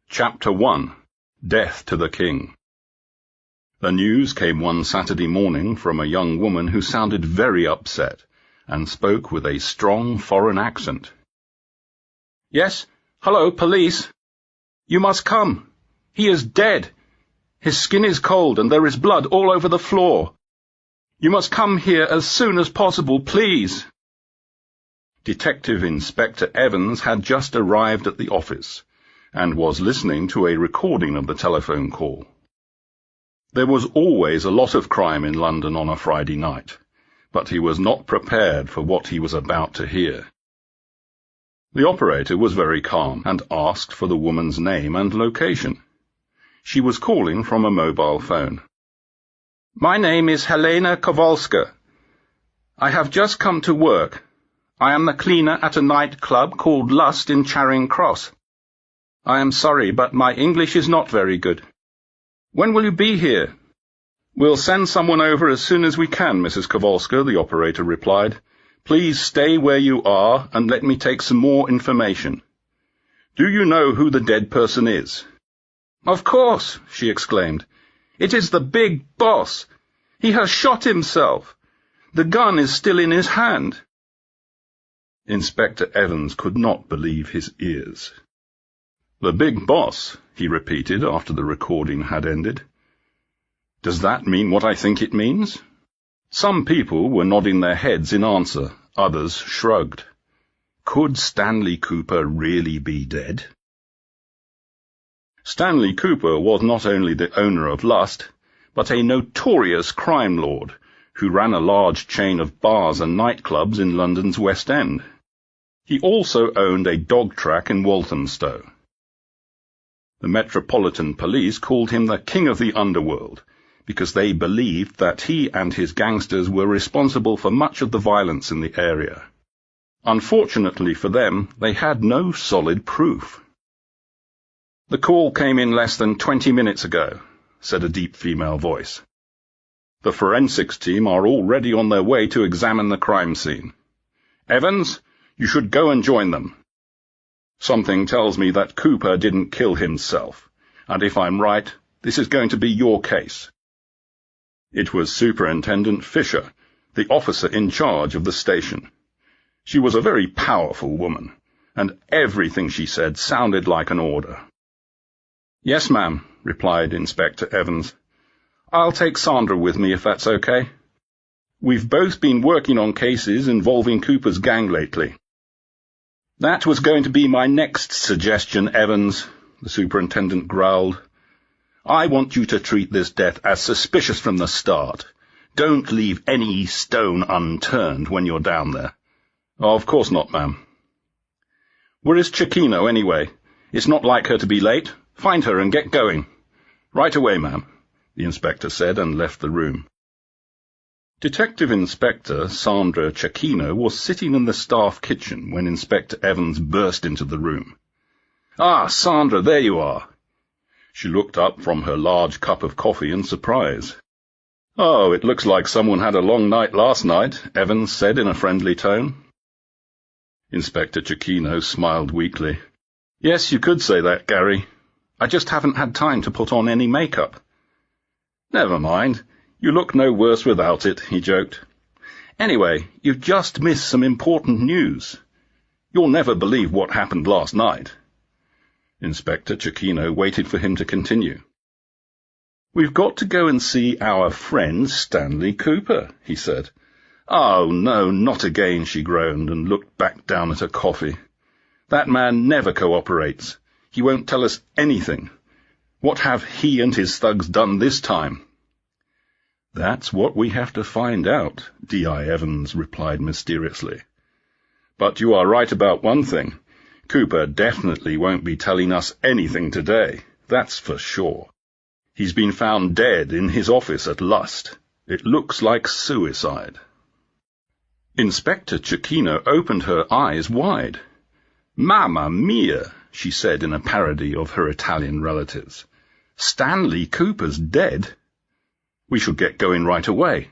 Chapter 1. Death to the King. The news came one Saturday morning from a young woman who sounded very upset and spoke with a strong foreign accent. "Yes? Hello, police. You must come. He is dead. His skin is cold and there is blood all over the floor. You must come here as soon as possible, please." Detective Inspector Evans had just arrived at the office and was listening to a recording of the telephone call. There was always a lot of crime in London on a Friday night, but he was not prepared for what he was about to hear. The operator was very calm and asked for the woman's name and location. She was calling from a mobile phone. "My name is Helena Kowalska. I have just come to work. I am the cleaner at a nightclub called Lust in Charing Cross. I am sorry, but my English is not very good. When will you be here?" "We'll send someone over as soon as we can, Mrs. Kowalska," the operator replied. "Please stay where you are and let me take some more information. Do you know who the dead person is?" "Of course," she exclaimed. "It is the big boss. He has shot himself. The gun is still in his hand." Inspector Evans could not believe his ears. "The big boss," he repeated after the recording had ended. "Does that mean what I think it means?" Some people were nodding their heads in answer, others shrugged. Could Stanley Cooper really be dead? Stanley Cooper was not only the owner of Lust, but a notorious crime lord who ran a large chain of bars and nightclubs in London's West End. He also owned a dog track in Walthamstow. The Metropolitan Police called him the King of the Underworld, because they believed that he and his gangsters were responsible for much of the violence in the area. Unfortunately for them, they had no solid proof. "The call came in less than 20 minutes ago," said a deep female voice. "The forensics team are already on their way to examine the crime scene. Evans, you should go and join them. Something tells me that Cooper didn't kill himself, and if I'm right, this is going to be your case." It was Superintendent Fisher, the officer in charge of the station. She was a very powerful woman, and everything she said sounded like an order. "Yes, ma'am," replied Inspector Evans. "I'll take Sandra with me if that's okay. We've both been working on cases involving Cooper's gang lately." "That was going to be my next suggestion, Evans," the superintendent growled. "I want you to treat this death as suspicious from the start. Don't leave any stone unturned when you're down there." "Of course not, ma'am." "Where is Cecchino, anyway? It's not like her to be late. Find her and get going." "Right away, ma'am," the inspector said and left the room. Detective Inspector Sandra Cecchino was sitting in the staff kitchen when Inspector Evans burst into the room. "Ah, Sandra, there you are." She looked up from her large cup of coffee in surprise. "Oh, it looks like someone had a long night last night," Evans said in a friendly tone. Inspector Cecchino smiled weakly. "Yes, you could say that, Gary. I just haven't had time to put on any makeup." "Never mind. You look no worse without it," he joked. "Anyway, you've just missed some important news. You'll never believe what happened last night." Inspector Cecchino waited for him to continue. "We've got to go and see our friend Stanley Cooper," he said. "Oh, no, not again," she groaned and looked back down at her coffee. "That man never cooperates. He won't tell us anything. What have he and his thugs done this time?" "That's what we have to find out," D.I. Evans replied mysteriously. "But you are right about one thing. Cooper definitely won't be telling us anything today, that's for sure. He's been found dead in his office at Lust. It looks like suicide." Inspector Cecchino opened her eyes wide. "Mamma mia," she said in a parody of her Italian relatives. "Stanley Cooper's dead? We should get going right away."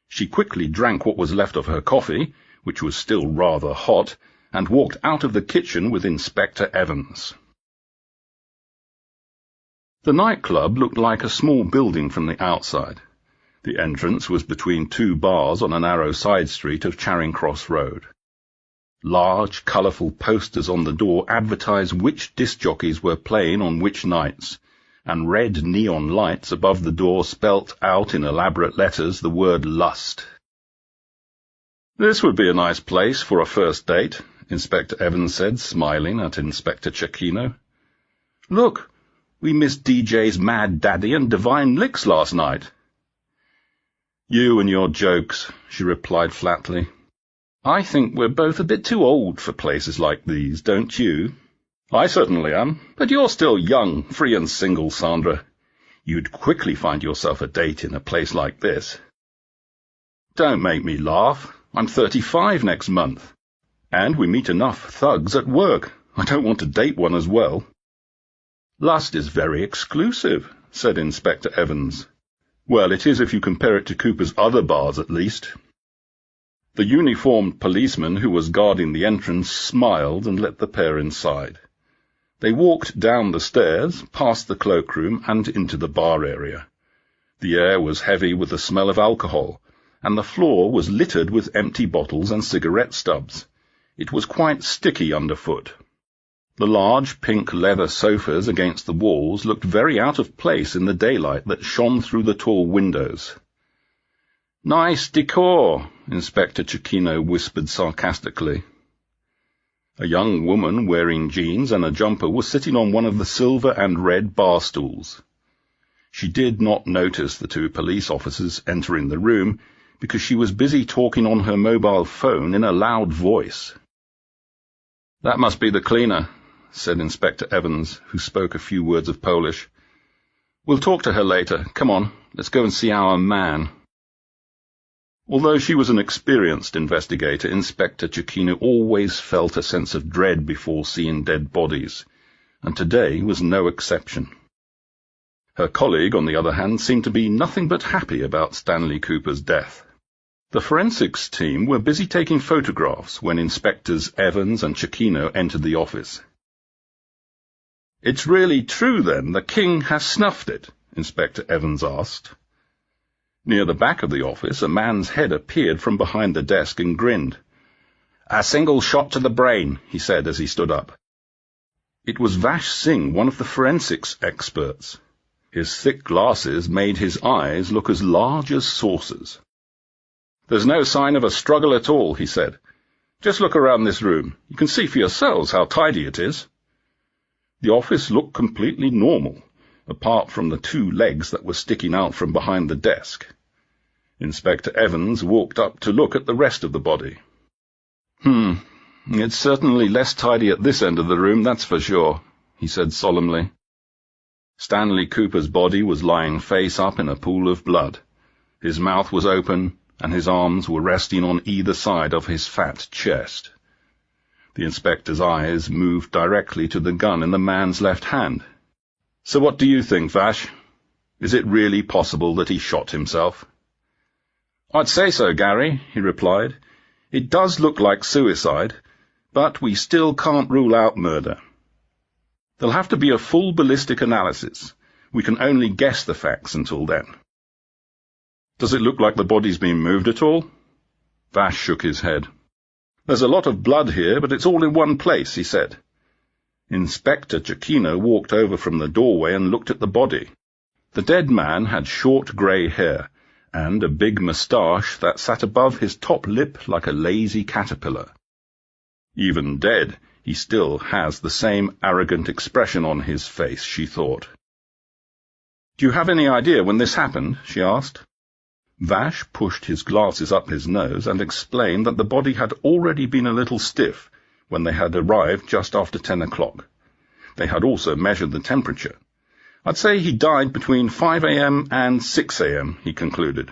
She quickly drank what was left of her coffee, which was still rather hot, and walked out of the kitchen with Inspector Evans. The nightclub looked like a small building from the outside. The entrance was between two bars on a narrow side street of Charing Cross Road. Large, colourful posters on the door advertised which disc jockeys were playing on which nights, and red neon lights above the door spelt out in elaborate letters the word Lust. "This would be a nice place for a first date," Inspector Evans said, smiling at Inspector Cecchino. "Look, we missed DJ's Mad Daddy and Divine Licks last night." "You and your jokes," she replied flatly. "I think we're both a bit too old for places like these, don't you?" "I certainly am, but you're still young, free and single, Sandra. You'd quickly find yourself a date in a place like this." "Don't make me laugh. I'm 35 next month. And we meet enough thugs at work. I don't want to date one as well." "Lust is very exclusive," said Inspector Evans. "Well, it is if you compare it to Cooper's other bars, at least." The uniformed policeman who was guarding the entrance smiled and let the pair inside. They walked down the stairs, past the cloakroom, and into the bar area. The air was heavy with the smell of alcohol, and the floor was littered with empty bottles and cigarette stubs. It was quite sticky underfoot. The large pink leather sofas against the walls looked very out of place in the daylight that shone through the tall windows. "Nice decor," Inspector Cecchino whispered sarcastically. A young woman wearing jeans and a jumper was sitting on one of the silver and red bar stools. She did not notice the two police officers entering the room because she was busy talking on her mobile phone in a loud voice. "That must be the cleaner," said Inspector Evans, who spoke a few words of Polish. "We'll talk to her later. Come on, let's go and see our man." Although she was an experienced investigator, Inspector Cecchino always felt a sense of dread before seeing dead bodies, and today was no exception. Her colleague, on the other hand, seemed to be nothing but happy about Stanley Cooper's death. The forensics team were busy taking photographs when Inspectors Evans and Cecchino entered the office. "It's really true, then, the king has snuffed it?" Inspector Evans asked. Near the back of the office, a man's head appeared from behind the desk and grinned. "A single shot to the brain," he said as he stood up. It was Vash Singh, one of the forensics experts. His thick glasses made his eyes look as large as saucers. "There's no sign of a struggle at all," he said. "Just look around this room. You can see for yourselves how tidy it is." The office looked completely normal, apart from the two legs that were sticking out from behind the desk. Inspector Evans walked up to look at the rest of the body. It's certainly less tidy at this end of the room, that's for sure," he said solemnly. Stanley Cooper's body was lying face up in a pool of blood. His mouth was open, and his arms were resting on either side of his fat chest. The inspector's eyes moved directly to the gun in the man's left hand. "So what do you think, Vash? Is it really possible that he shot himself?" "I'd say so, Gary," he replied. "It does look like suicide, but we still can't rule out murder. There'll have to be a full ballistic analysis. We can only guess the facts until then." "Does it look like the body's been moved at all?" Vash shook his head. "There's a lot of blood here, but it's all in one place," he said. Inspector Cecchino walked over from the doorway and looked at the body. The dead man had short grey hair and a big moustache that sat above his top lip like a lazy caterpillar. Even dead, he still has the same arrogant expression on his face, she thought. "Do you have any idea when this happened?" she asked. Vash pushed his glasses up his nose and explained that the body had already been a little stiff when they had arrived just after 10 o'clock. They had also measured the temperature. "I'd say he died between 5 a.m. and 6 a.m., he concluded.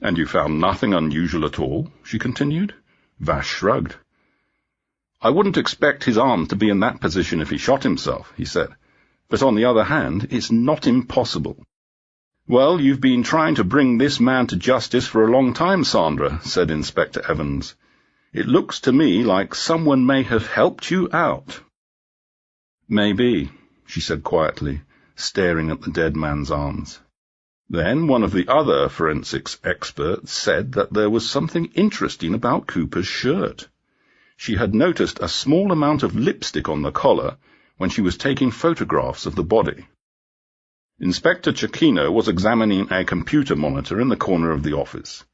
"And you found nothing unusual at all?" she continued. Vash shrugged. "I wouldn't expect his arm to be in that position if he shot himself," he said. "But on the other hand, it's not impossible." "Well, you've been trying to bring this man to justice for a long time, Sandra," said Inspector Evans. "It looks to me like someone may have helped you out." "Maybe," she said quietly, staring at the dead man's arms. Then one of the other forensics experts said that there was something interesting about Cooper's shirt. She had noticed a small amount of lipstick on the collar when she was taking photographs of the body. Inspector Cecchino was examining a computer monitor in the corner of the office.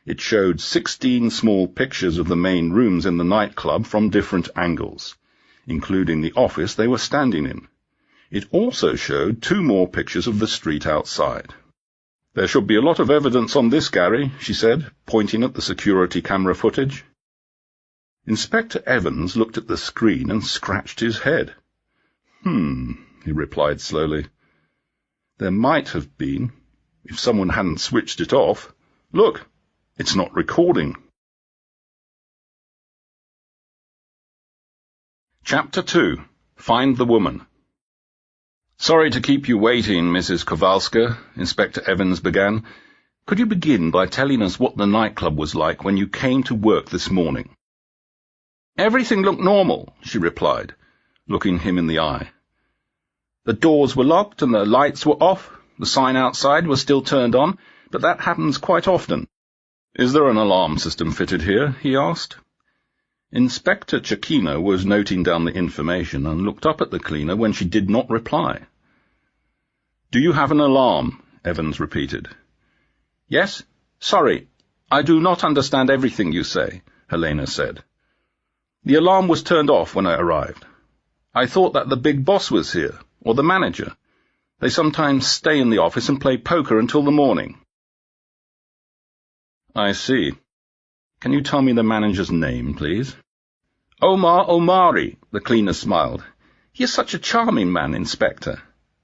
It showed 16 small pictures of the main rooms in the nightclub from different angles, including the office they were standing in. It also showed 2 more pictures of the street outside. "There should be a lot of evidence on this, Gary," she said, pointing at the security camera footage. Inspector Evans looked at the screen and scratched his head. He replied slowly. "There might have been, if someone hadn't switched it off. Look, it's not recording." Chapter 2. Find the Woman. "Sorry to keep you waiting, Mrs. Kowalska," Inspector Evans began. "Could you begin by telling us what the nightclub was like when you came to work this morning?" "Everything looked normal," she replied, looking him in the eye. "The doors were locked and the lights were off. The sign outside was still turned on, but that happens quite often." "Is there an alarm system fitted here?" he asked. Inspector Cecchino was noting down the information and looked up at the cleaner when she did not reply. "Do you have an alarm?" Evans repeated. "Yes. Sorry, I do not understand everything you say," Helena said. "The alarm was turned off when I arrived. I thought that the big boss was here, or the manager. They sometimes stay in the office and play poker until the morning." "I see. Can you tell me the manager's name, please?" "Omar Omari," the cleaner smiled. "He is such a charming man, Inspector.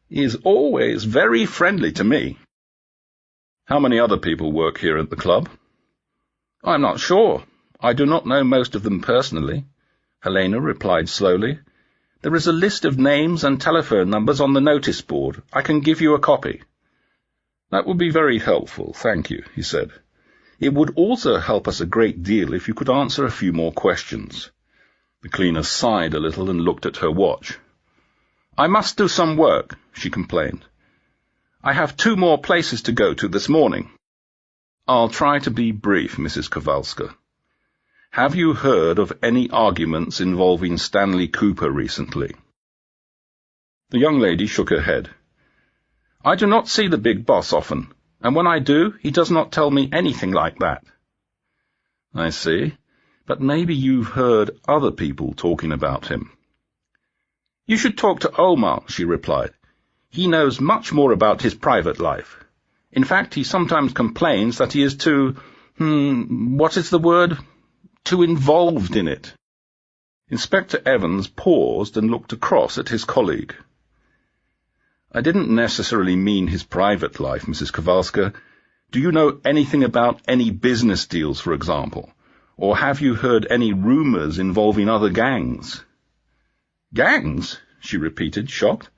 He is always very friendly to me." "How many other people work here at the club?" "I'm not sure. I do not know most of them personally," Helena replied slowly. "There is a list of names and telephone numbers on the notice board. I can give you a copy." "That would be very helpful, thank you," he said. "It would also help us a great deal if you could answer a few more questions." The cleaner sighed a little and looked at her watch. "I must do some work," she complained. "I have 2 more places to go to this morning." "I'll try to be brief, Mrs. Kowalska. Have you heard of any arguments involving Stanley Cooper recently?" The young lady shook her head. "I do not see the big boss often, and when I do, he does not tell me anything like that." "I see. But maybe you've heard other people talking about him." "You should talk to Omar," she replied. "He knows much more about his private life. In fact, he sometimes complains that he is too, what is the word? Too involved in it." Inspector Evans paused and looked across at his colleague. "I didn't necessarily mean his private life, Mrs. Kowalska. Do you know anything about any business deals, for example? Or have you heard any rumors involving other gangs?" "Gangs?" she repeated, shocked.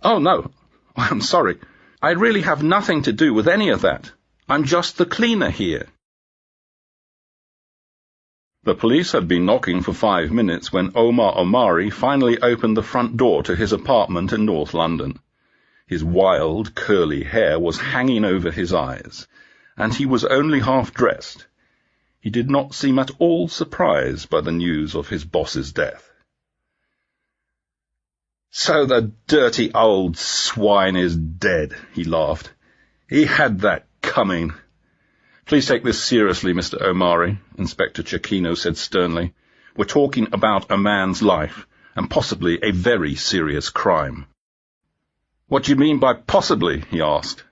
"Oh, no. I'm sorry. I really have nothing to do with any of that. I'm just the cleaner here." The police had been knocking for 5 minutes when Omar Omari finally opened the front door to his apartment in North London. His wild, curly hair was hanging over his eyes, and he was only half-dressed. He did not seem at all surprised by the news of his boss's death. "So the dirty old swine is dead," he laughed. "He had that coming." "Please take this seriously, Mr. Omari," Inspector Cecchino said sternly. "We're talking about a man's life, and possibly a very serious crime." "What do you mean by possibly?" he asked.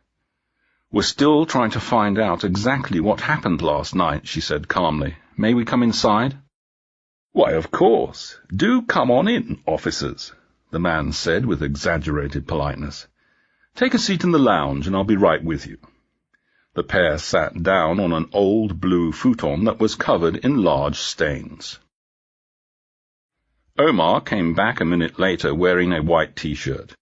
"We're still trying to find out exactly what happened last night," she said calmly. "May we come inside?" "Why, of course. Do come on in, officers," the man said with exaggerated politeness. "Take a seat in the lounge and I'll be right with you." The pair sat down on an old blue futon that was covered in large stains. Omar came back a minute later wearing a white T-shirt.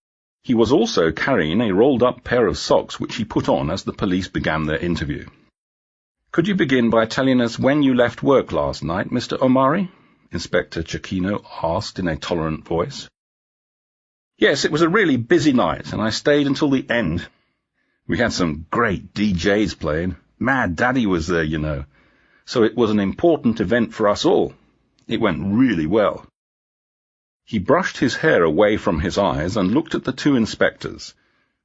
He was also carrying a rolled-up pair of socks which he put on as the police began their interview. "Could you begin by telling us when you left work last night, Mr. Omari?" Inspector Cecchino asked in a tolerant voice. Yes, it was a really busy night, and I stayed until the end. We had some great DJs playing. Mad Daddy was there, you know. So it was an important event for us all. It went really well. He brushed his hair away from his eyes and looked at the two inspectors,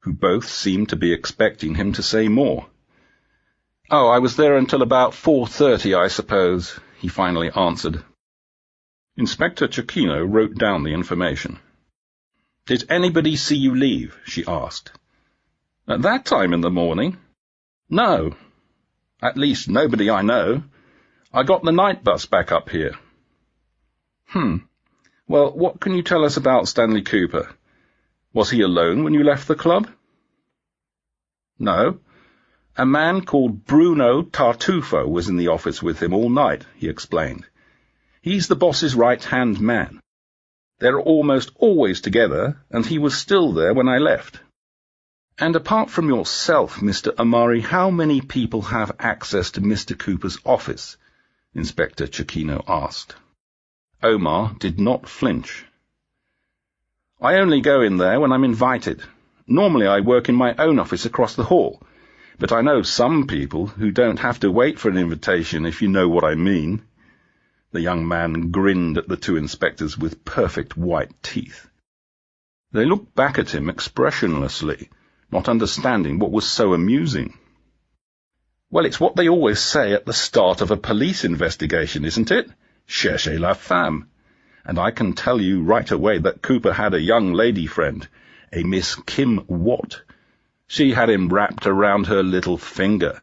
who both seemed to be expecting him to say more. "Oh, I was there until about 4:30, I suppose," he finally answered. Inspector Cecchino wrote down the information. "Did anybody see you leave?" she asked. "At that time in the morning? No. At least nobody I know. I got the night bus back up here." Well, what can you tell us about Stanley Cooper? Was he alone when you left the club?" "No. A man called Bruno Tartufo was in the office with him all night," he explained. "He's the boss's right-hand man. They're almost always together, and he was still there when I left." "And apart from yourself, Mr. Amari, how many people have access to Mr. Cooper's office?" Inspector Cecchino asked. Omar did not flinch. "I only go in there when I'm invited. Normally I work in my own office across the hall, but I know some people who don't have to wait for an invitation, if you know what I mean." The young man grinned at the two inspectors with perfect white teeth. They looked back at him expressionlessly, not understanding what was so amusing. "Well, it's what they always say at the start of a police investigation, isn't it? Cherchez la femme. And I can tell you right away that Cooper had a young lady friend, a Miss Kim Watt. She had him wrapped around her little finger."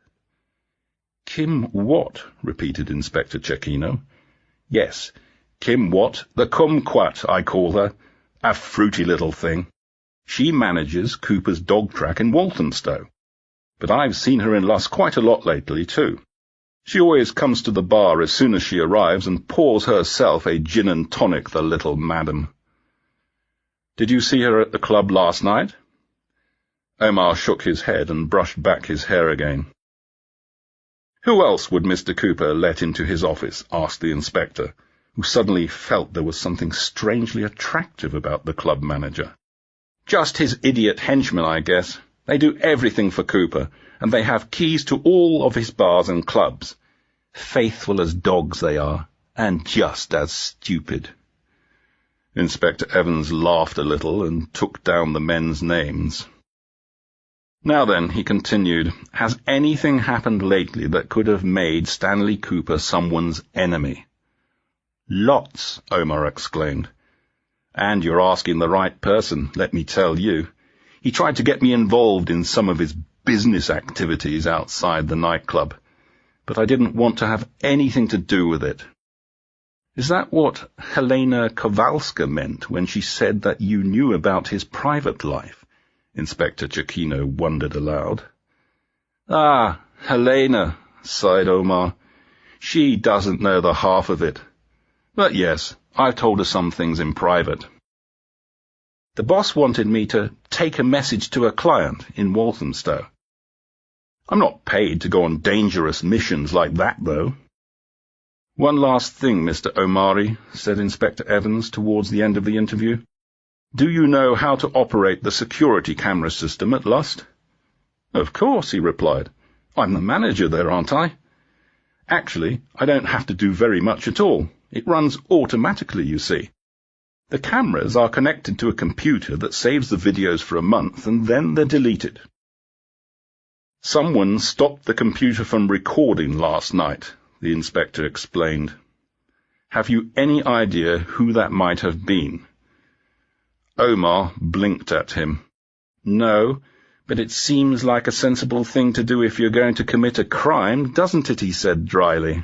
"Kim Watt?" repeated Inspector Cecchino. "Yes, Kim Watt, the kumquat, I call her. A fruity little thing. She manages Cooper's dog track in Walthamstow. But I've seen her in Luss quite a lot lately, too. She always comes to the bar as soon as she arrives and pours herself a gin and tonic, the little madam." "Did you see her at the club last night?" Omar shook his head and brushed back his hair again. "Who else would Mr. Cooper let into his office?" asked the inspector, who suddenly felt there was something strangely attractive about the club manager. "Just his idiot henchmen, I guess. They do everything for Cooper, and they have keys to all of his bars and clubs. Faithful as dogs they are, and just as stupid." Inspector Evans laughed a little and took down the men's names. "Now then," he continued, "has anything happened lately that could have made Stanley Cooper someone's enemy?" "Lots," Omar exclaimed. "And you're asking the right person, let me tell you. He tried to get me involved in some of his business activities outside the nightclub, but I didn't want to have anything to do with it." "Is that what Helena Kowalska meant when she said that you knew about his private life?" Inspector Cecchino wondered aloud. "Ah, Helena," sighed Omar. "She doesn't know the half of it. But yes, I've told her some things in private. The boss wanted me to take a message to a client in Walthamstow. I'm not paid to go on dangerous missions like that, though." "One last thing, Mr. Omari," said Inspector Evans towards the end of the interview. "Do you know how to operate the security camera system at Lust?" "Of course," he replied. "I'm the manager there, aren't I?" "Actually, I don't have to do very much at all. It runs automatically, you see. The cameras are connected to a computer that saves the videos for a month, and then they're deleted." "Someone stopped the computer from recording last night," the inspector explained. "Have you any idea who that might have been?" Omar blinked at him. "No, but it seems like a sensible thing to do if you're going to commit a crime, doesn't it?" he said dryly.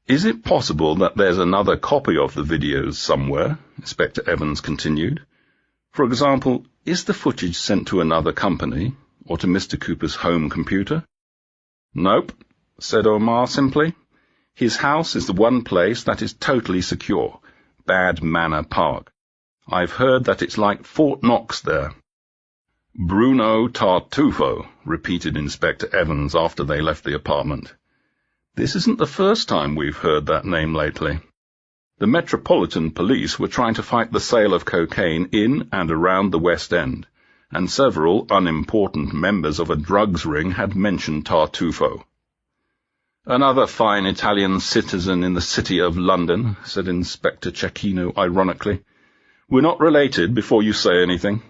"Is it possible that there's another copy of the videos somewhere?" Inspector Evans continued. "For example, is the footage sent to another company, or to Mr. Cooper's home computer?" "Nope," said Omar simply. "His house is the one place that is totally secure, Bad Manor Park. I've heard that it's like Fort Knox there." "Bruno Tartufo," repeated Inspector Evans after they left the apartment. "This isn't the first time we've heard that name lately." The Metropolitan Police were trying to fight the sale of cocaine in and around the West End, and several unimportant members of a drugs ring had mentioned Tartufo. "Another fine Italian citizen in the City of London," said Inspector Cecchino ironically. "We're not related before you say anything."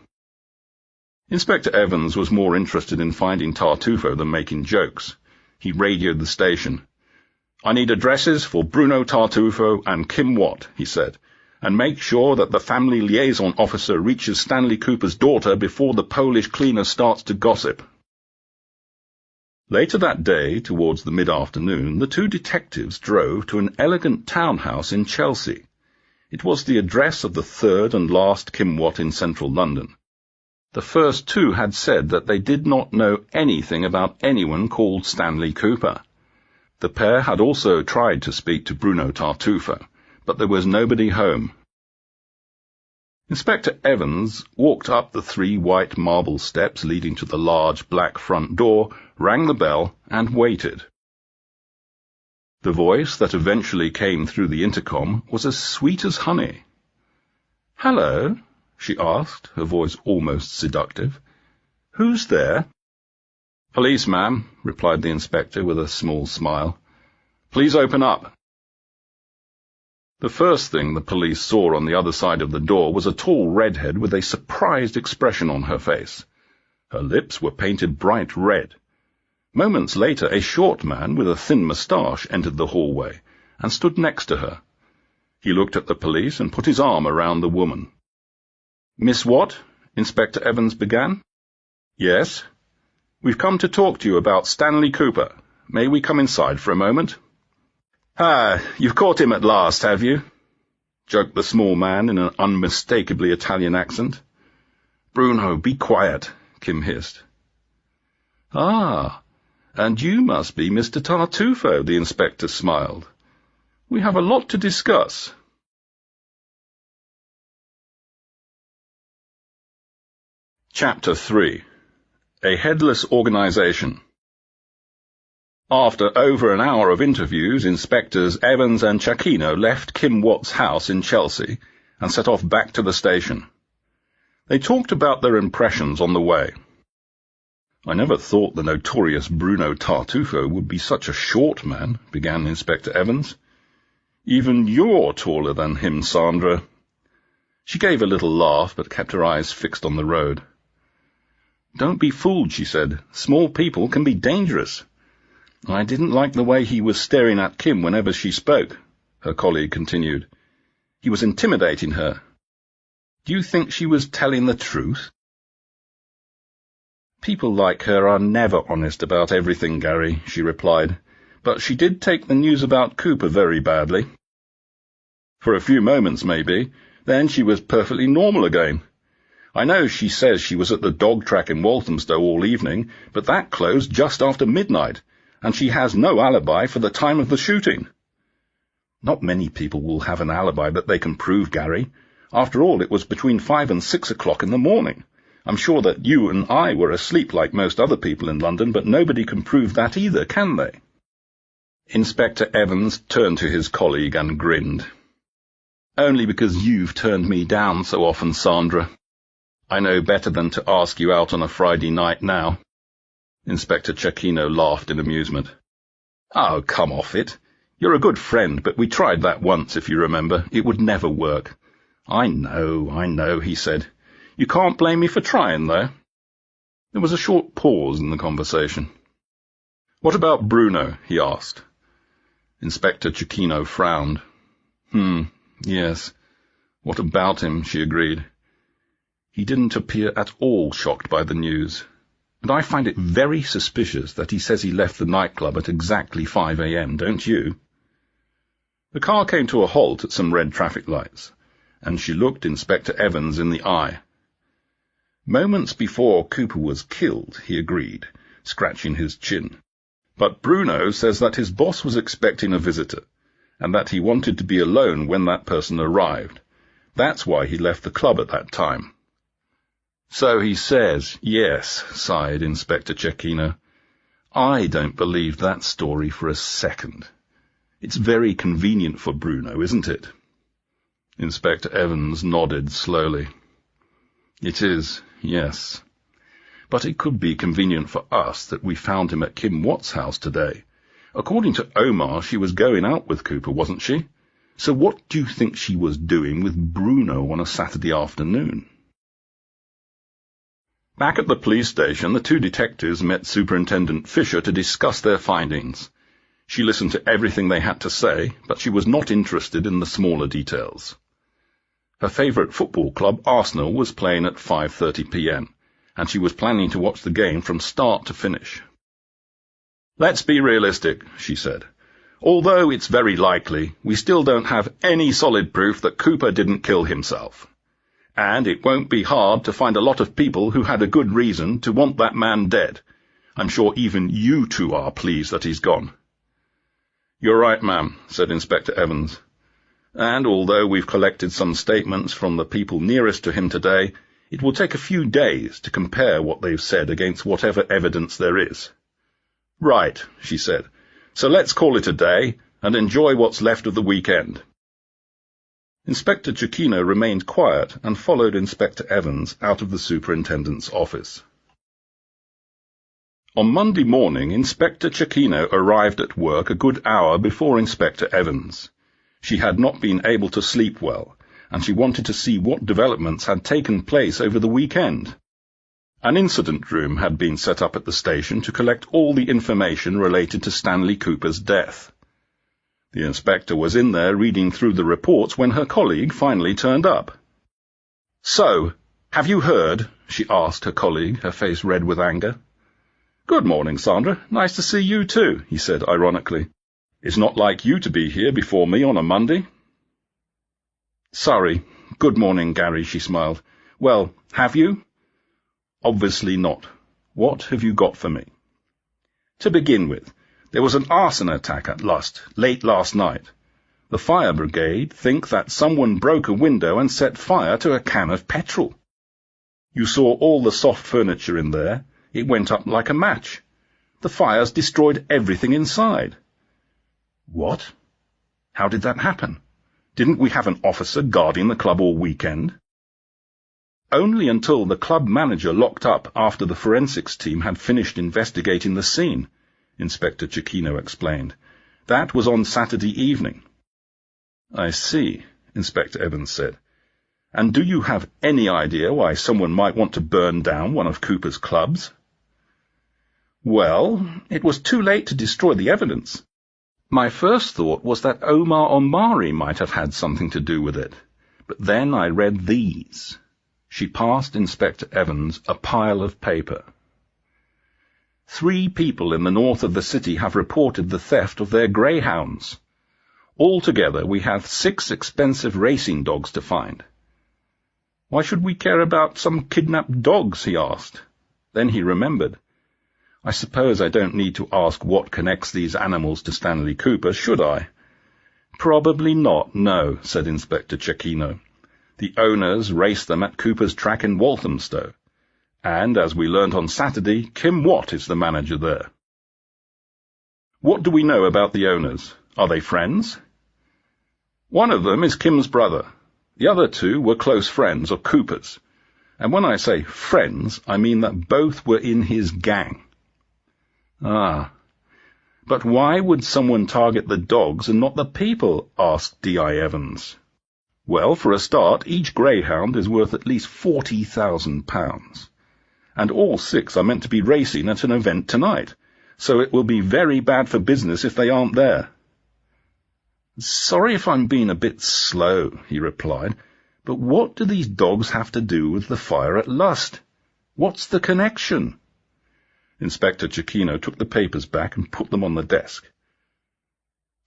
Inspector Evans was more interested in finding Tartufo than making jokes. He radioed the station. "I need addresses for Bruno Tartufo and Kim Watt," he said, "and make sure that the family liaison officer reaches Stanley Cooper's daughter before the Polish cleaner starts to gossip." Later that day, towards the mid-afternoon, the two detectives drove to an elegant townhouse in Chelsea. It was the address of the third and last Kim Watt in central London. The first two had said that they did not know anything about anyone called Stanley Cooper. The pair had also tried to speak to Bruno Tartufo, but there was nobody home. Inspector Evans walked up the 3 white marble steps leading to the large black front door, rang the bell, and waited. The voice that eventually came through the intercom was as sweet as honey. "Hello?" she asked, her voice almost seductive. "Who's there?" "Police, ma'am," replied the inspector with a small smile. "Please open up." The first thing the police saw on the other side of the door was a tall redhead with a surprised expression on her face. Her lips were painted bright red. Moments later, a short man with a thin moustache entered the hallway and stood next to her. He looked at the police and put his arm around the woman. "Miss Watt?" Inspector Evans began. "Yes? We've come to talk to you about Stanley Cooper. May we come inside for a moment?" "Ah, you've caught him at last, have you?" joked the small man in an unmistakably Italian accent. "Bruno, be quiet," Kim hissed. "Ah, and you must be Mr. Tartufo," the inspector smiled. "We have a lot to discuss." Chapter 3. A Headless Organization. After over an hour of interviews, Inspectors Evans and Cecchino left Kim Watt's house in Chelsea and set off back to the station. They talked about their impressions on the way. "I never thought the notorious Bruno Tartufo would be such a short man," began Inspector Evans. "Even you're taller than him, Sandra." She gave a little laugh, but kept her eyes fixed on the road. "Don't be fooled," she said. "Small people can be dangerous." "I didn't like the way he was staring at Kim whenever she spoke," her colleague continued. "He was intimidating her." "Do you think she was telling the truth?" "People like her are never honest about everything, Gary," she replied. "But she did take the news about Cooper very badly." "For a few moments, maybe. Then she was perfectly normal again. I know she says she was at the dog track in Walthamstow all evening, but that closed just after midnight, and she has no alibi for the time of the shooting." "Not many people will have an alibi that they can prove, Gary. After all, it was between 5 and 6 o'clock in the morning. I'm sure that you and I were asleep like most other people in London, but nobody can prove that either, can they?" Inspector Evans turned to his colleague and grinned. "Only because you've turned me down so often, Sandra. I know better than to ask you out on a Friday night now." Inspector Cecchino laughed in amusement. "Oh, come off it. You're a good friend, but we tried that once, if you remember. It would never work." I know, he said. "You can't blame me for trying, though." There was a short pause in the conversation. "What about Bruno?" he asked. Inspector Cecchino frowned. Yes. What about him?" she agreed. "He didn't appear at all shocked by the news. And I find it very suspicious that he says he left the nightclub at exactly 5 a.m., don't you?" The car came to a halt at some red traffic lights, and she looked Inspector Evans in the eye. "Moments before Cooper was killed," he agreed, scratching his chin. "But Bruno says that his boss was expecting a visitor, and that he wanted to be alone when that person arrived. That's why he left the club at that time." "So he says, yes," sighed Inspector Cecchino. "I don't believe that story for a second. It's very convenient for Bruno, isn't it? Inspector Evans nodded slowly. It is, yes. But it could be convenient for us that we found him at Kim Watt's house today. According to Omar, she was going out with Cooper, wasn't she? So what do you think she was doing with Bruno on a Saturday afternoon? Back at the police station, the two detectives met Superintendent Fisher to discuss their findings. She listened to everything they had to say, but she was not interested in the smaller details. Her favourite football club, Arsenal, was playing at 5:30 p.m, and she was planning to watch the game from start to finish. Let's be realistic, she said. Although it's very likely, we still don't have any solid proof that Cooper didn't kill himself. And it won't be hard to find a lot of people who had a good reason to want that man dead. I'm sure even you two are pleased that he's gone. You're right, ma'am, said Inspector Evans. And although we've collected some statements from the people nearest to him today, it will take a few days to compare what they've said against whatever evidence there is. Right, she said. So let's call it a day and enjoy what's left of the weekend. Inspector Cecchino remained quiet and followed Inspector Evans out of the superintendent's office. On Monday morning, Inspector Cecchino arrived at work a good hour before Inspector Evans. She had not been able to sleep well, and she wanted to see what developments had taken place over the weekend. An incident room had been set up at the station to collect all the information related to Stanley Cooper's death. The inspector was in there reading through the reports when her colleague finally turned up. So, have you heard? She asked her colleague, her face red with anger. Good morning, Sandra. Nice to see you too, he said ironically. It's not like you to be here before me on a Monday. Sorry. Good morning, Gary, she smiled. Well, have you? Obviously not. What have you got for me? To begin with, there was an arson attack at Lust late last night. The fire brigade think that someone broke a window and set fire to a can of petrol. You saw all the soft furniture in there. It went up like a match. The fires destroyed everything inside. What? How did that happen? Didn't we have an officer guarding the club all weekend? Only until the club manager locked up after the forensics team had finished investigating the scene, Inspector Cecchino explained. That was on Saturday evening. I see, Inspector Evans said. And do you have any idea why someone might want to burn down one of Cooper's clubs? Well, it was too late to destroy the evidence. My first thought was that Omar Omari might have had something to do with it. But then I read these. She passed Inspector Evans a pile of paper. 3 people in the north of the city have reported the theft of their greyhounds. Altogether, we have 6 expensive racing dogs to find. Why should we care about some kidnapped dogs, he asked. Then he remembered. I suppose I don't need to ask what connects these animals to Stanley Cooper, should I? Probably not, no, said Inspector Cecchino. The owners raced them at Cooper's track in Walthamstow. And, as we learnt on Saturday, Kim Watt is the manager there. What do we know about the owners? Are they friends? One of them is Kim's brother. The other 2 were close friends of Cooper's. And when I say friends, I mean that both were in his gang. Ah. But why would someone target the dogs and not the people? Asked D.I. Evans. Well, for a start, each greyhound is worth at least £40,000. And all 6 are meant to be racing at an event tonight, so it will be very bad for business if they aren't there. Sorry if I'm being a bit slow, he replied, but what do these dogs have to do with the fire at Lust? What's the connection? Inspector Cecchino took the papers back and put them on the desk.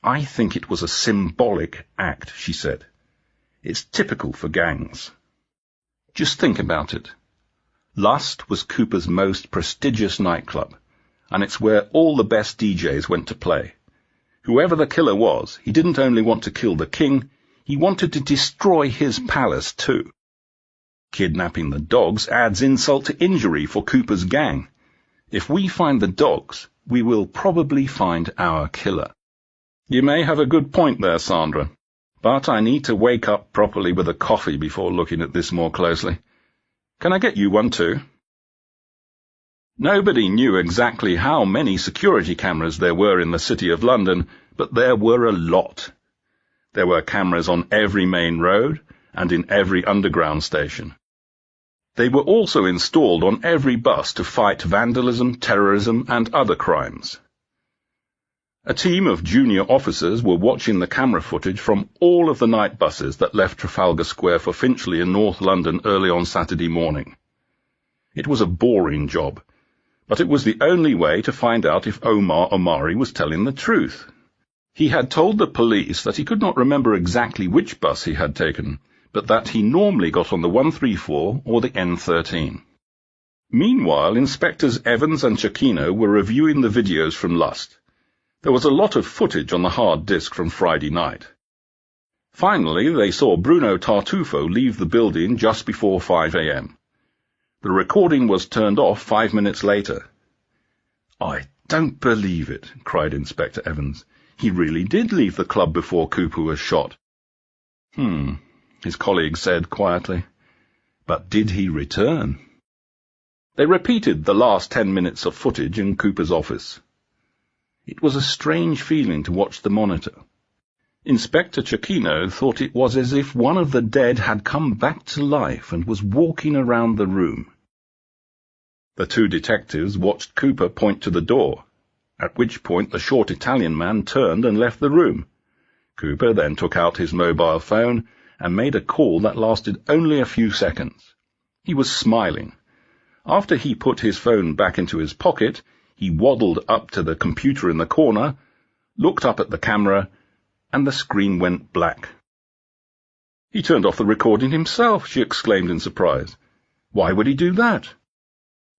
I think it was a symbolic act, she said. It's typical for gangs. Just think about it. Lust was Cooper's most prestigious nightclub, and it's where all the best DJs went to play. Whoever the killer was, he didn't only want to kill the king, he wanted to destroy his palace too. Kidnapping the dogs adds insult to injury for Cooper's gang. If we find the dogs, we will probably find our killer. You may have a good point there, Sandra. But I need to wake up properly with a coffee before looking at this more closely. Can I get you one too? Nobody knew exactly how many security cameras there were in the City of London, but there were a lot. There were cameras on every main road and in every underground station. They were also installed on every bus to fight vandalism, terrorism, and other crimes. A team of junior officers were watching the camera footage from all of the night buses that left Trafalgar Square for Finchley in North London early on Saturday morning. It was a boring job, but it was the only way to find out if Omar Omari was telling the truth. He had told the police that he could not remember exactly which bus he had taken, but that he normally got on the 134 or the N13. Meanwhile, Inspectors Evans and Cecchino were reviewing the videos from Lust. There was a lot of footage on the hard disk from Friday night. Finally, they saw Bruno Tartufo leave the building just before 5 a.m. The recording was turned off 5 minutes later. "I don't believe it," cried Inspector Evans. "He really did leave the club before Cooper was shot." His colleague said quietly. "But did he return?" They repeated the last 10 minutes of footage in Cooper's office. It was a strange feeling to watch the monitor. Inspector Cecchino thought it was as if one of the dead had come back to life and was walking around the room. The two detectives watched Cooper point to the door, at which point the short Italian man turned and left the room. Cooper then took out his mobile phone and made a call that lasted only a few seconds. He was smiling. After he put his phone back into his pocket, he waddled up to the computer in the corner, looked up at the camera, and the screen went black. "He turned off the recording himself," she exclaimed in surprise. "Why would he do that?"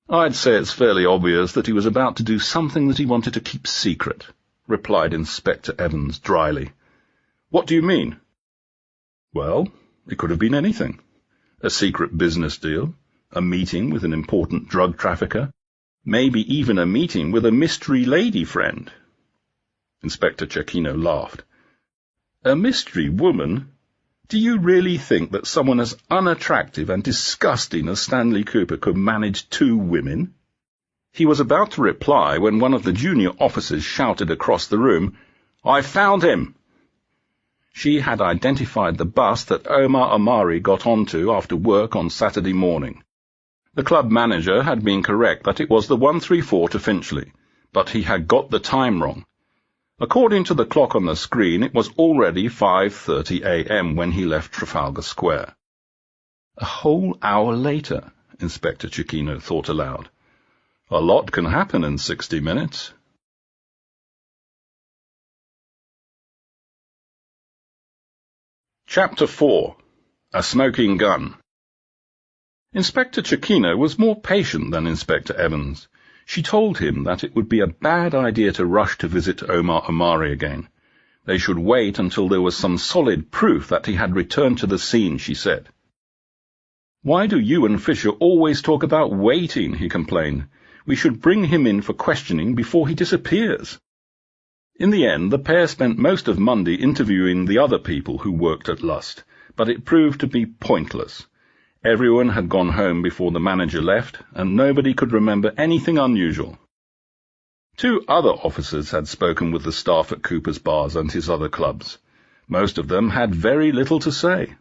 "I'd say it's fairly obvious that he was about to do something that he wanted to keep secret," replied Inspector Evans dryly. "What do you mean?" "Well, it could have been anything. A secret business deal, a meeting with an important drug trafficker, maybe even a meeting with a mystery lady friend." Inspector Cecchino laughed. "A mystery woman? Do you really think that someone as unattractive and disgusting as Stanley Cooper could manage 2 women? He was about to reply when one of the junior officers shouted across the room, "I found him!" She had identified the bus that Omar Omari got onto after work on Saturday morning. The club manager had been correct that it was the 134 to Finchley, but he had got the time wrong. According to the clock on the screen, it was already 5:30 a.m. when he left Trafalgar Square. A whole hour later, Inspector Cecchino thought aloud. A lot can happen in 60 minutes. Chapter 4. A Smoking Gun. Inspector Cecchino was more patient than Inspector Evans. She told him that it would be a bad idea to rush to visit Omar Omari again. They should wait until there was some solid proof that he had returned to the scene, she said. "Why do you and Fisher always talk about waiting?" he complained. "We should bring him in for questioning before he disappears." In the end, the pair spent most of Monday interviewing the other people who worked at Lust, but it proved to be pointless. Everyone had gone home before the manager left, and nobody could remember anything unusual. 2 other officers had spoken with the staff at Cooper's bars and his other clubs. Most of them had very little to say.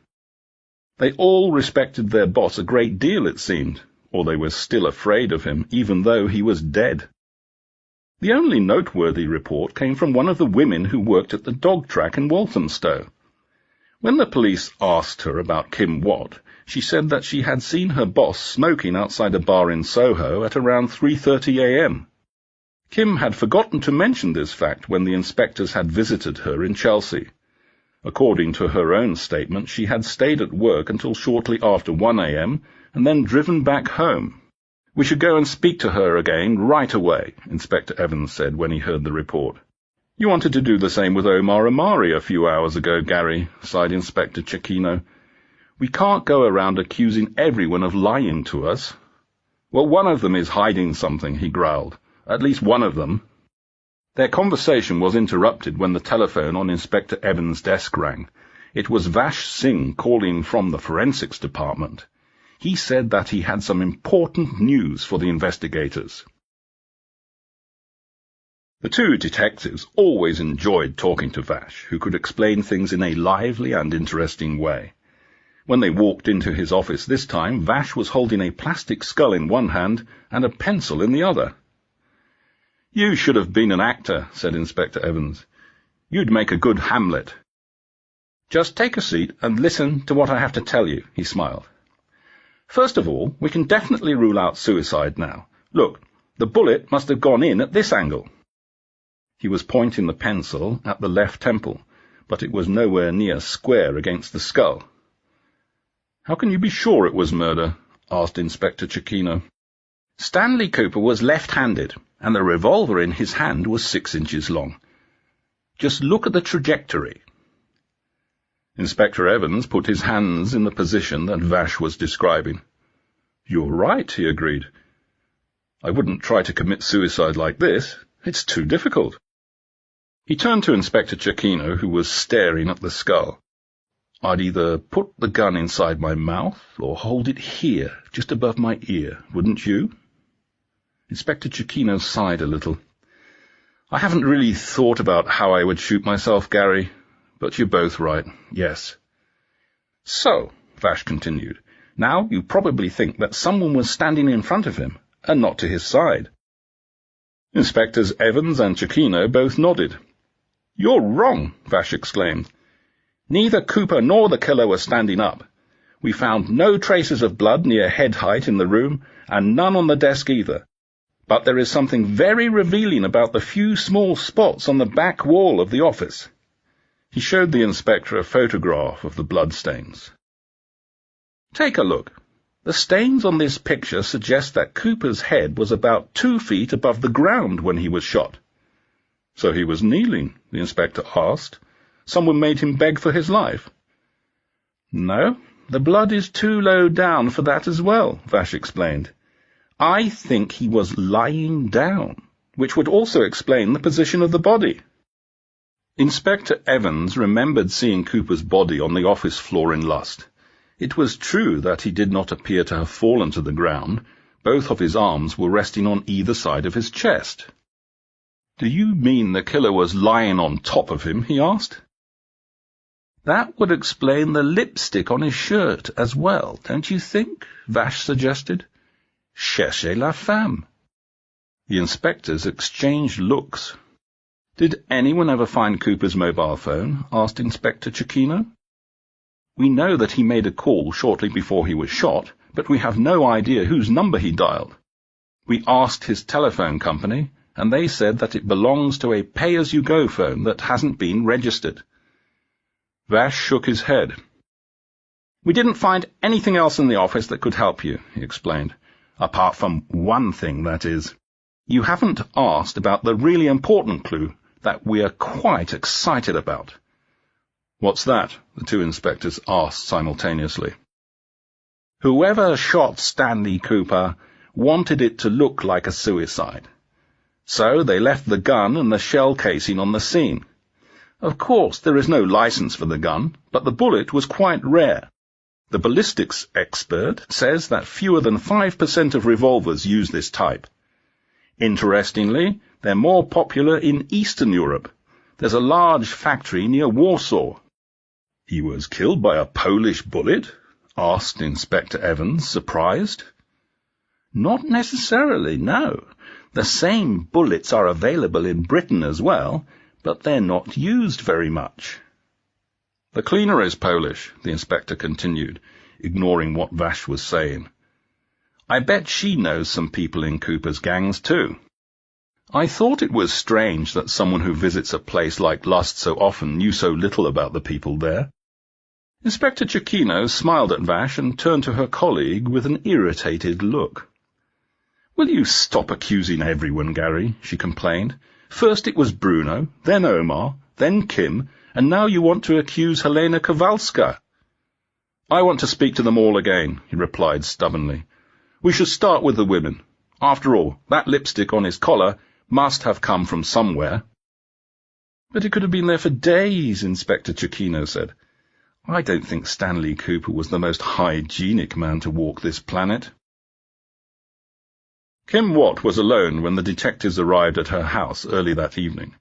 They all respected their boss a great deal, it seemed, or they were still afraid of him, even though he was dead. The only noteworthy report came from one of the women who worked at the dog track in Walthamstow. When the police asked her about Kim Watt, she said that she had seen her boss smoking outside a bar in Soho at around 3:30 a.m. Kim had forgotten to mention this fact when the inspectors had visited her in Chelsea. According to her own statement, she had stayed at work until shortly after 1 a.m. and then driven back home. "We should go and speak to her again right away," Inspector Evans said when he heard the report. "You wanted to do the same with Omar Omari a few hours ago, Gary," sighed Inspector Cecchino. "We can't go around accusing everyone of lying to us." "Well, one of them is hiding something," he growled. "At least one of them." Their conversation was interrupted when the telephone on Inspector Evans' desk rang. It was Vash Singh calling from the forensics department. He said that he had some important news for the investigators. The two detectives always enjoyed talking to Vash, who could explain things in a lively and interesting way. When they walked into his office this time, Vash was holding a plastic skull in one hand and a pencil in the other. "You should have been an actor," said Inspector Evans. "You'd make a good Hamlet." "Just take a seat and listen to what I have to tell you," he smiled. "First of all, we can definitely rule out suicide now. Look, the bullet must have gone in at this angle." He was pointing the pencil at the left temple, but it was nowhere near square against the skull. "How can you be sure it was murder?" asked Inspector Cecchino. "Stanley Cooper was left-handed, and the revolver in his hand was 6 inches long. Just look at the trajectory." Inspector Evans put his hands in the position that Vash was describing. "You're right," he agreed. "I wouldn't try to commit suicide like this. It's too difficult." He turned to Inspector Cecchino, who was staring at the skull. "I'd either put the gun inside my mouth or hold it here, just above my ear, wouldn't you?" Inspector Cecchino sighed a little. "I haven't really thought about how I would shoot myself, Gary, but you're both right, yes." "So," Vash continued, "now you probably think that someone was standing in front of him, and not to his side." Inspectors Evans and Cecchino both nodded. "You're wrong," Vash exclaimed. "Neither Cooper nor the killer were standing up. We found no traces of blood near head height in the room, and none on the desk either. But there is something very revealing about the few small spots on the back wall of the office." He showed the inspector a photograph of the bloodstains. "Take a look. The stains on this picture suggest that Cooper's head was about 2 feet above the ground when he was shot." "So he was kneeling?" the inspector asked. "Someone made him beg for his life?" "No, the blood is too low down for that as well," Vash explained. "I think he was lying down, which would also explain the position of the body." Inspector Evans remembered seeing Cooper's body on the office floor in Lust. It was true that he did not appear to have fallen to the ground. Both of his arms were resting on either side of his chest. "Do you mean the killer was lying on top of him?" he asked. "That would explain the lipstick on his shirt as well, don't you think?" Vash suggested. "Cherchez la femme." The inspectors exchanged looks. "Did anyone ever find Cooper's mobile phone?" asked Inspector Cecchino. "We know that he made a call shortly before he was shot, but we have no idea whose number he dialed. We asked his telephone company, and they said that it belongs to a pay-as-you-go phone that hasn't been registered." Vash shook his head. "We didn't find anything else in the office that could help you," he explained. "Apart from one thing, that is. You haven't asked about the really important clue that we are quite excited about." "What's that?" the two inspectors asked simultaneously. "Whoever shot Stanley Cooper wanted it to look like a suicide. So they left the gun and the shell casing on the scene. Of course, there is no license for the gun, but the bullet was quite rare. The ballistics expert says that fewer than 5% of revolvers use this type. Interestingly, they're more popular in Eastern Europe. There's a large factory near Warsaw." "He was killed by a Polish bullet?" asked Inspector Evans, surprised. "Not necessarily, no. The same bullets are available in Britain as well, but they're not used very much." "The cleaner is Polish," the inspector continued, ignoring what Vash was saying. "I bet she knows some people in Cooper's gangs, too. I thought it was strange that someone who visits a place like Lust so often knew so little about the people there." Inspector Cecchino smiled at Vash and turned to her colleague with an irritated look. "Will you stop accusing everyone, Gary?" she complained. "First it was Bruno, then Omar, then Kim, and now you want to accuse Helena Kowalska." "I want to speak to them all again," he replied stubbornly. "We should start with the women. After all, that lipstick on his collar must have come from somewhere." "But it could have been there for days," Inspector Cecchino said. I don't think Stanley Cooper was the most hygienic man to walk this planet. Kim Watt was alone when the detectives arrived at her house early that evening.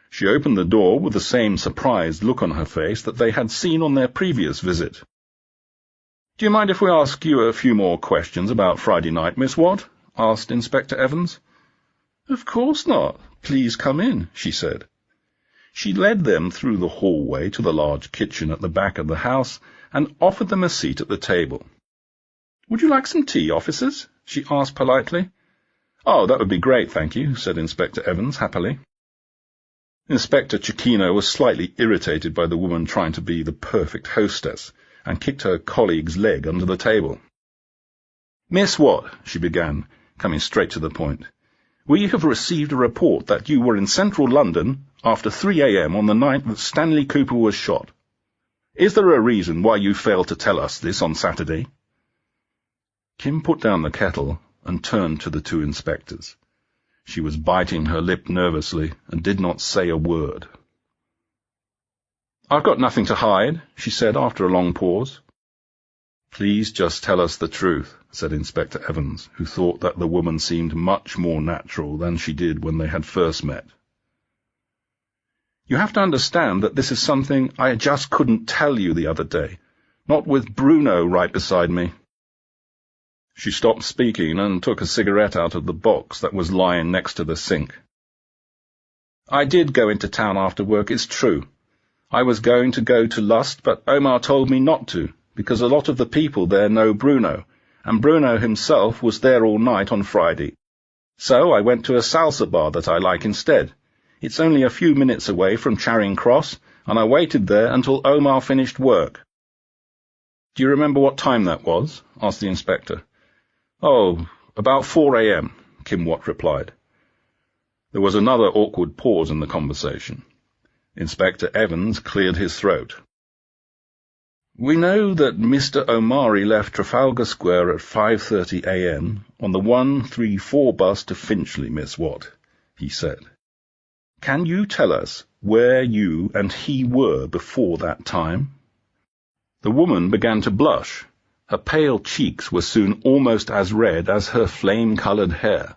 She opened the door with the same surprised look on her face that they had seen on their previous visit. "Do you mind if we ask you a few more questions about Friday night, Miss Watt?" asked Inspector Evans. "Of course not. Please come in," she said. She led them through the hallway to the large kitchen at the back of the house and offered them a seat at the table. "Would you like some tea, officers?" she asked politely. "Oh, that would be great, thank you," said Inspector Evans happily. Inspector Cecchino was slightly irritated by the woman trying to be the perfect hostess, and kicked her colleague's leg under the table. "Miss Watt," she began, coming straight to the point, "we have received a report that you were in central London after 3 a.m. on the night that Stanley Cooper was shot. Is there a reason why you failed to tell us this on Saturday?" Kim put down the kettle and turned to the two inspectors. She was biting her lip nervously and did not say a word. "I've got nothing to hide," she said after a long pause. "Please just tell us the truth," said Inspector Evans, who thought that the woman seemed much more natural than she did when they had first met. "You have to understand that this is something I just couldn't tell you the other day, not with Bruno right beside me." She stopped speaking and took a cigarette out of the box that was lying next to the sink. "I did go into town after work, it's true. I was going to go to Lust, but Omar told me not to, because a lot of the people there know Bruno, and Bruno himself was there all night on Friday. So I went to a salsa bar that I like instead. It's only a few minutes away from Charing Cross, and I waited there until Omar finished work." "Do you remember what time that was?" asked the inspector. "Oh, about 4 a.m., Kim Watt replied. There was another awkward pause in the conversation. Inspector Evans cleared his throat. "We know that Mr. Omari left Trafalgar Square at 5:30 a.m. on the 134 bus to Finchley, Miss Watt," he said. "Can you tell us where you and he were before that time?" The woman began to blush. Her pale cheeks were soon almost as red as her flame-coloured hair.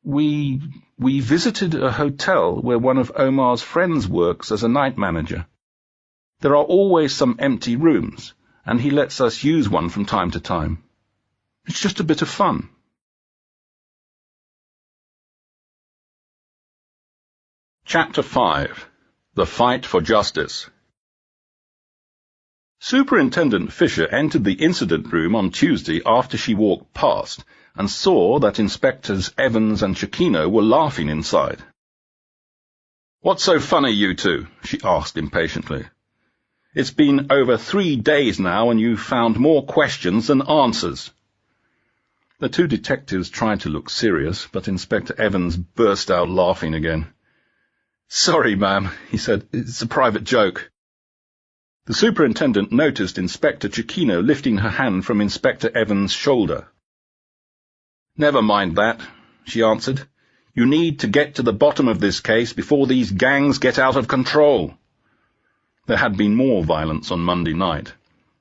We visited a hotel where one of Omar's friends works as a night manager. There are always some empty rooms, and he lets us use one from time to time. It's just a bit of fun." Chapter 5. The Fight for Justice. Superintendent Fisher entered the incident room on Tuesday after she walked past and saw that Inspectors Evans and Cecchino were laughing inside. "What's so funny, you two?" she asked impatiently. "It's been over 3 days now, and you've found more questions than answers." The two detectives tried to look serious, but Inspector Evans burst out laughing again. "Sorry, ma'am," he said. "It's a private joke." The superintendent noticed Inspector Cecchino lifting her hand from Inspector Evans' shoulder. "Never mind that," she answered. "You need to get to the bottom of this case before these gangs get out of control." There had been more violence on Monday night.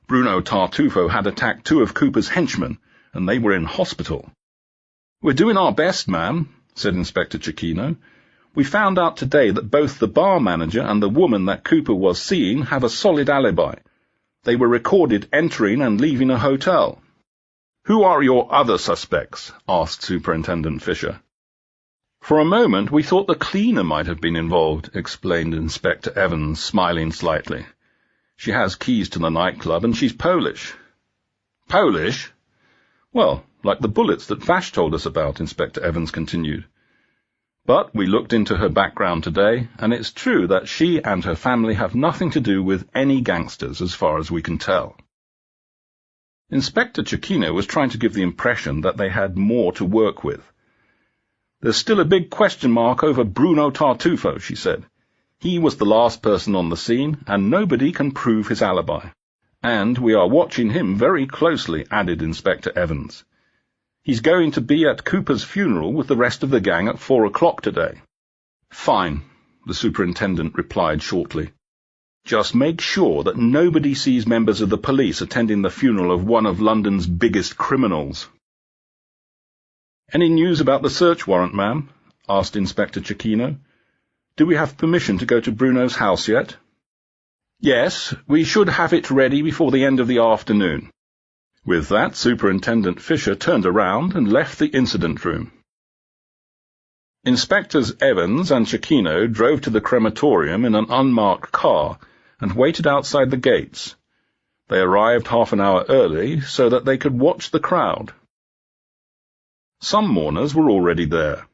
Bruno Tartufo had attacked 2 of Cooper's henchmen, and they were in hospital. "We're doing our best, ma'am," said Inspector Cecchino. "We found out today that both the bar manager and the woman that Cooper was seeing have a solid alibi. They were recorded entering and leaving a hotel." "Who are your other suspects?" asked Superintendent Fisher. "For a moment we thought the cleaner might have been involved," explained Inspector Evans, smiling slightly. "She has keys to the nightclub, and she's Polish." "Polish?" "Well, like the bullets that Vash told us about," Inspector Evans continued. "But we looked into her background today, and it's true that she and her family have nothing to do with any gangsters, as far as we can tell." Inspector Cecchino was trying to give the impression that they had more to work with. "There's still a big question mark over Bruno Tartufo," she said. "He was the last person on the scene, and nobody can prove his alibi. And we are watching him very closely," added Inspector Evans. "He's going to be at Cooper's funeral with the rest of the gang at 4 o'clock today." "Fine," the superintendent replied shortly. Just make sure that nobody sees members of the police attending the funeral of one of London's biggest criminals." "Any news about the search warrant, ma'am?" asked Inspector Cecchino. "Do we have permission to go to Bruno's house yet?" "Yes, we should have it ready before the end of the afternoon." With that, Superintendent Fisher turned around and left the incident room. Inspectors Evans and Cecchino drove to the crematorium in an unmarked car and waited outside the gates. They arrived half an hour early so that they could watch the crowd. Some mourners were already there.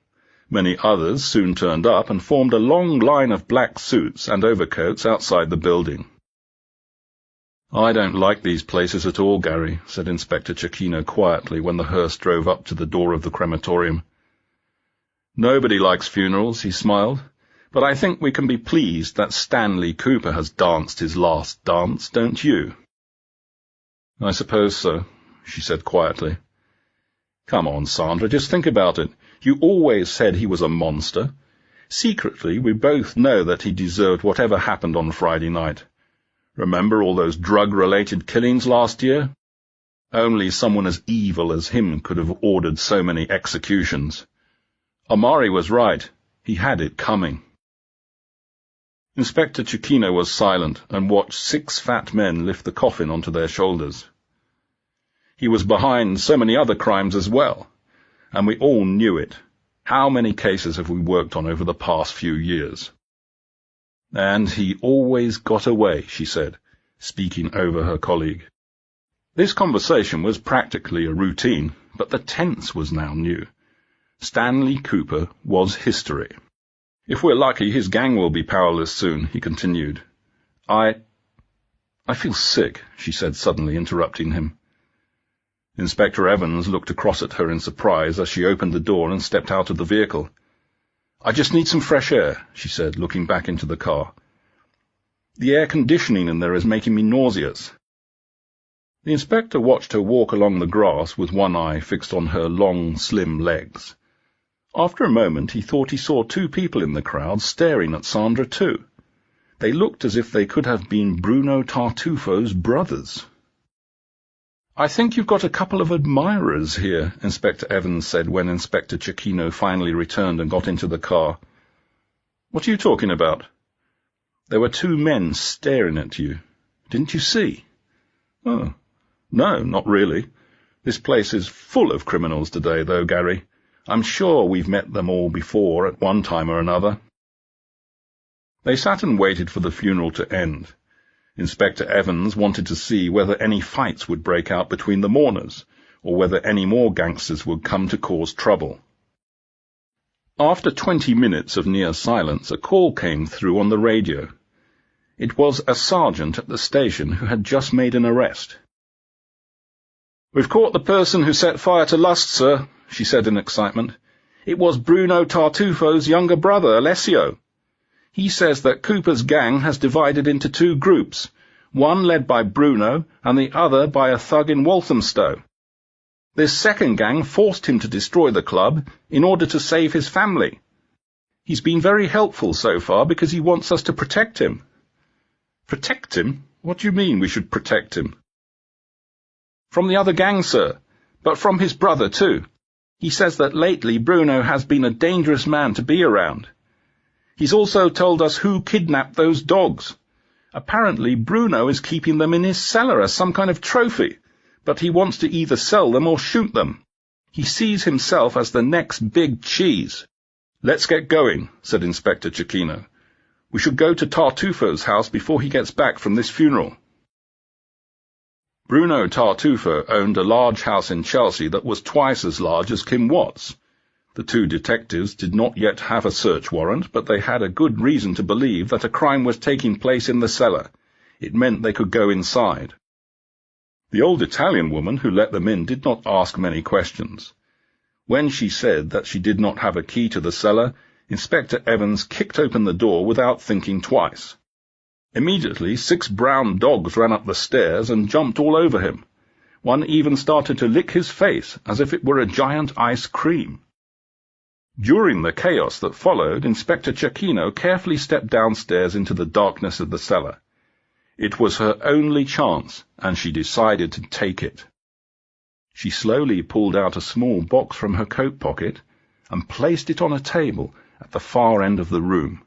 Many others soon turned up and formed a long line of black suits and overcoats outside the building. "I don't like these places at all, Gary," said Inspector Cecchino quietly when the hearse drove up to the door of the crematorium. "Nobody likes funerals," he smiled, "but I think we can be pleased that Stanley Cooper has danced his last dance, don't you?" "I suppose so," she said quietly. "Come on, Sandra, just think about it. You always said he was a monster. Secretly, we both know that he deserved whatever happened on Friday night. Remember all those drug-related killings last year? Only someone as evil as him could have ordered so many executions. Amari was right. He had it coming." Inspector Cecchino was silent and watched 6 fat men lift the coffin onto their shoulders. He was behind so many other crimes as well, and we all knew it. How many cases have we worked on over the past few years? "And he always got away," she said, speaking over her colleague. This conversation was practically a routine, but the tense was now new. Stanley Cooper was history. "If we're lucky, his gang will be powerless soon," he continued. I feel sick," she said suddenly, interrupting him. Inspector Evans looked across at her in surprise as she opened the door and stepped out of the vehicle. "I just need some fresh air," she said, looking back into the car. "The air conditioning in there is making me nauseous." The inspector watched her walk along the grass with one eye fixed on her long, slim legs. After a moment he thought he saw 2 people in the crowd staring at Sandra too. They looked as if they could have been Bruno Tartufo's brothers. "I think you've got a couple of admirers here," Inspector Evans said when Inspector Cecchino finally returned and got into the car. "What are you talking about?" "There were 2 men staring at you. Didn't you see?" "Oh, no, not really. This place is full of criminals today, though, Gary. I'm sure we've met them all before at one time or another." They sat and waited for the funeral to end. Inspector Evans wanted to see whether any fights would break out between the mourners, or whether any more gangsters would come to cause trouble. After 20 minutes of near silence, a call came through on the radio. It was a sergeant at the station who had just made an arrest. "We've caught the person who set fire to Lust, sir," she said in excitement. "It was Bruno Tartufo's younger brother, Alessio. He says that Cooper's gang has divided into 2 groups, one led by Bruno and the other by a thug in Walthamstow. This second gang forced him to destroy the club in order to save his family. He's been very helpful so far because he wants us to protect him." "Protect him? What do you mean we should protect him?" "From the other gang, sir, but from his brother too. He says that lately Bruno has been a dangerous man to be around. He's also told us who kidnapped those dogs. Apparently Bruno is keeping them in his cellar as some kind of trophy, but he wants to either sell them or shoot them. He sees himself as the next big cheese." "Let's get going," said Inspector Cecchino. "We should go to Tartufo's house before he gets back from this funeral." Bruno Tartufo owned a large house in Chelsea that was twice as large as Kim Watts. The 2 detectives did not yet have a search warrant, but they had a good reason to believe that a crime was taking place in the cellar. It meant they could go inside. The old Italian woman who let them in did not ask many questions. When she said that she did not have a key to the cellar, Inspector Evans kicked open the door without thinking twice. Immediately 6 brown dogs ran up the stairs and jumped all over him. One even started to lick his face as if it were a giant ice cream. During the chaos that followed, Inspector Cecchino carefully stepped downstairs into the darkness of the cellar. It was her only chance, and she decided to take it. She slowly pulled out a small box from her coat pocket and placed it on a table at the far end of the room.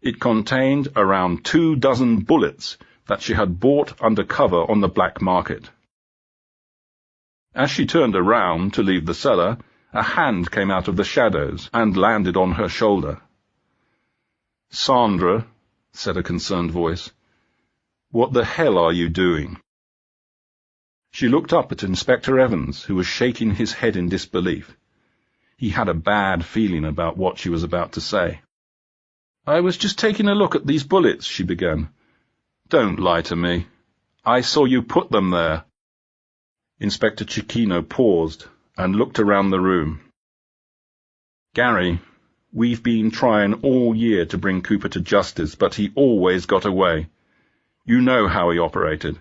It contained around 24 bullets that she had bought under cover on the black market. As she turned around to leave the cellar, a hand came out of the shadows and landed on her shoulder. "Sandra," said a concerned voice, "what the hell are you doing?" She looked up at Inspector Evans, who was shaking his head in disbelief. He had a bad feeling about what she was about to say. "I was just taking a look at these bullets," she began. "Don't lie to me. I saw you put them there." Inspector Cecchino paused and looked around the room. "Gary, we've been trying all year to bring Cooper to justice, but he always got away. You know how he operated.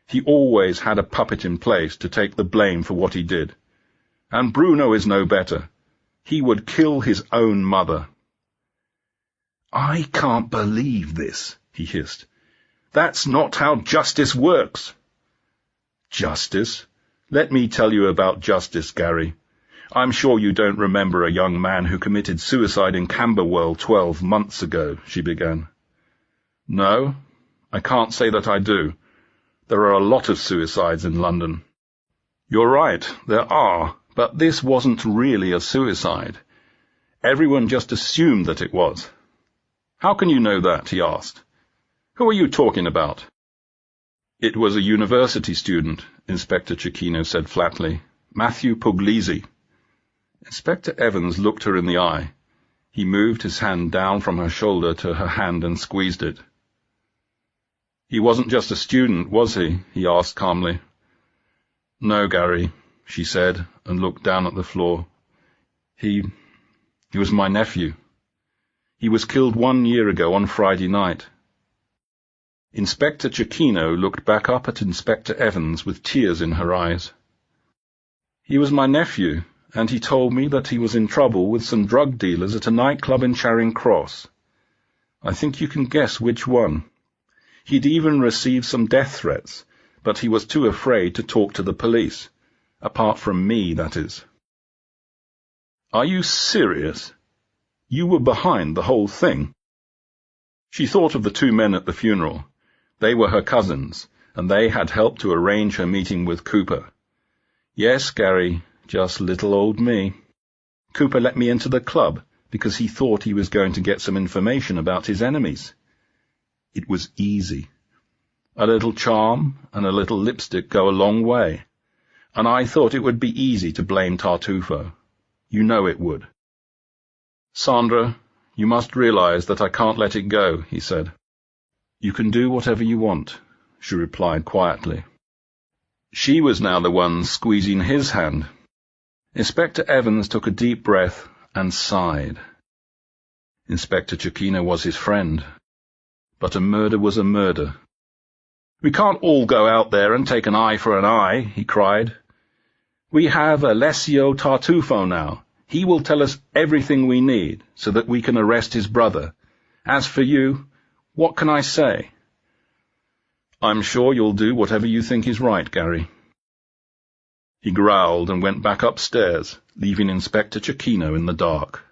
He always had a puppet in place to take the blame for what he did. And Bruno is no better. He would kill his own mother." "I can't believe this," he hissed. "That's not how justice works." "Justice? Let me tell you about justice, Gary. I'm sure you don't remember a young man who committed suicide in Camberwell 12 months ago," she began. "No, I can't say that I do. There are a lot of suicides in London." "You're right, there are, but this wasn't really a suicide. Everyone just assumed that it was." "How can you know that?" he asked. "Who are you talking about?" "It was a university student," Inspector Cecchino said flatly. "Matthew Puglisi." Inspector Evans looked her in the eye. He moved his hand down from her shoulder to her hand and squeezed it. "He wasn't just a student, was he?" he asked calmly. "No, Gary," she said, and looked down at the floor. He was my nephew. He was killed 1 year ago on Friday night." Inspector Cecchino looked back up at Inspector Evans with tears in her eyes. "He was my nephew, and he told me that he was in trouble with some drug dealers at a nightclub in Charing Cross. I think you can guess which one. He'd even received some death threats, but he was too afraid to talk to the police. Apart from me, that is." "Are you serious? You were behind the whole thing?" She thought of the 2 men at the funeral. They were her cousins, and they had helped to arrange her meeting with Cooper. "Yes, Gary, just little old me. Cooper let me into the club because he thought he was going to get some information about his enemies. It was easy. A little charm and a little lipstick go a long way, and I thought it would be easy to blame Tartufo. You know it would." "Sandra, you must realize that I can't let it go," he said. "You can do whatever you want," she replied quietly. She was now the one squeezing his hand. Inspector Evans took a deep breath and sighed. Inspector Cecchino was his friend, but a murder was a murder. "We can't all go out there and take an eye for an eye," he cried. "We have Alessio Tartufo now. He will tell us everything we need so that we can arrest his brother. As for you, what can I say?" "I'm sure you'll do whatever you think is right, Gary." He growled and went back upstairs, leaving Inspector Cecchino in the dark.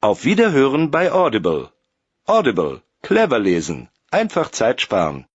Auf Wiederhören bei Audible. Audible. Clever lesen. Einfach Zeit sparen.